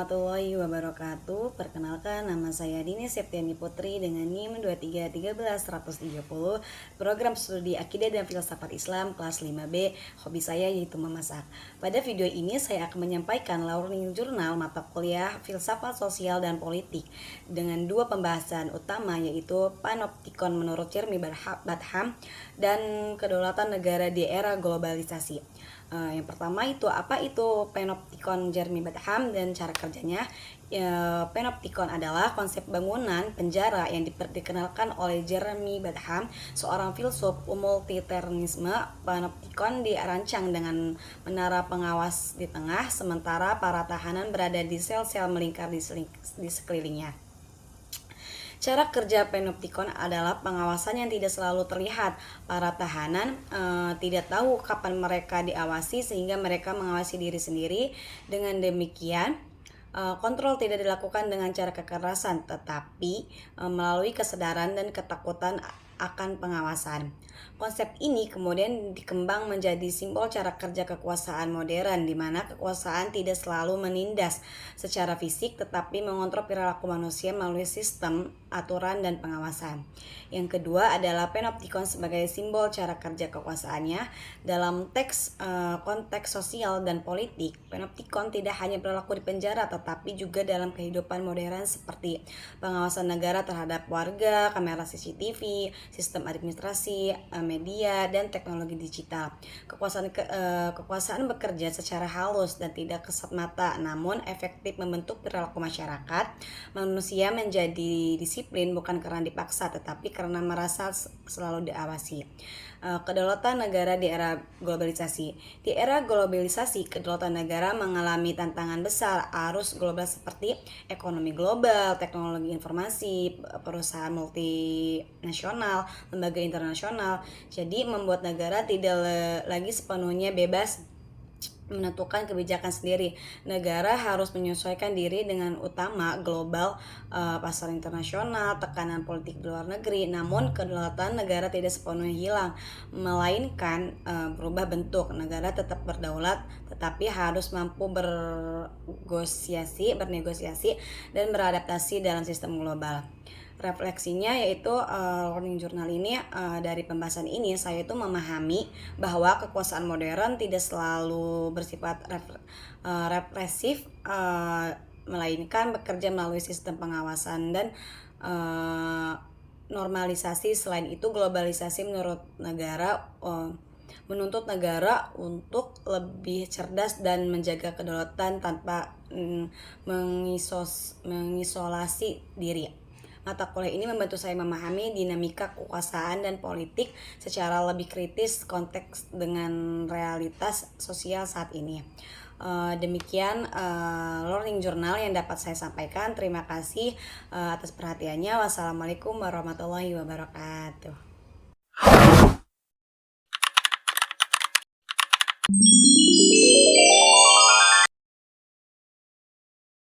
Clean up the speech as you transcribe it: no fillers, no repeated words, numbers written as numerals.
warahmatullahi wabarakatuh. Perkenalkan, nama saya Dini Septiani Putri dengan NIM 2313130, program studi Akidah dan Filsafat Islam kelas 5B. Hobi saya yaitu memasak. Pada video ini saya akan menyampaikan learning journal mata kuliah Filsafat Sosial dan Politik dengan dua pembahasan utama, yaitu Panoptikon menurut Jeremy Bentham dan Kedaulatan Negara di Era Globalisasi. Yang pertama itu apa itu Panoptikon Jeremy Bentham dan cara kerjanya. Panoptikon adalah konsep bangunan penjara yang dikenalkan oleh Jeremy Bentham, seorang filsuf multiternisme. Panoptikon dirancang dengan menara pengawas di tengah, sementara para tahanan berada di sel-sel melingkar di sekelilingnya. Cara kerja Panoptikon adalah pengawasan yang tidak selalu terlihat. Para tahanan tidak tahu kapan mereka diawasi, sehingga mereka mengawasi diri sendiri. Dengan demikian, kontrol tidak dilakukan dengan cara kekerasan, tetapi melalui kesadaran dan ketakutan akan pengawasan. Konsep ini kemudian dikembang menjadi simbol cara kerja kekuasaan modern, di mana kekuasaan tidak selalu menindas secara fisik, tetapi mengontrol perilaku manusia melalui sistem, aturan, dan pengawasan. Yang kedua adalah Panoptikon sebagai simbol cara kerja kekuasaannya. Dalam konteks sosial dan politik, Panoptikon tidak hanya berlaku di penjara, tetapi juga dalam kehidupan modern seperti pengawasan negara terhadap warga, kamera CCTV, sistem administrasi, media, dan teknologi digital. Kekuasaan bekerja secara halus dan tidak kasat mata, namun efektif membentuk perilaku masyarakat. Manusia menjadi disiplin bukan karena dipaksa, tetapi karena merasa selalu diawasi. Kedaulatan negara di era globalisasi. Di era globalisasi, kedaulatan negara mengalami tantangan besar. Arus global seperti ekonomi global, teknologi informasi, perusahaan multinasional, lembaga internasional, jadi membuat negara tidak lagi sepenuhnya bebas menentukan kebijakan sendiri. Negara harus menyesuaikan diri dengan utama global, pasar internasional, tekanan politik di luar negeri. Namun kedaulatan negara tidak sepenuhnya hilang, melainkan berubah bentuk. Negara tetap berdaulat, tetapi harus mampu bernegosiasi dan beradaptasi dalam sistem global. Refleksinya yaitu learning journal ini, dari pembahasan ini saya itu memahami bahwa kekuasaan modern tidak selalu bersifat represif, melainkan bekerja melalui sistem pengawasan dan normalisasi. Selain itu, globalisasi menuntut negara untuk lebih cerdas dan menjaga kedaulatan tanpa mengisolasi diri. Mata kuliah ini membantu saya memahami dinamika kekuasaan dan politik secara lebih kritis konteks dengan realitas sosial saat ini. Demikian learning journal yang dapat saya sampaikan. Terima kasih atas perhatiannya. Wassalamualaikum warahmatullahi wabarakatuh.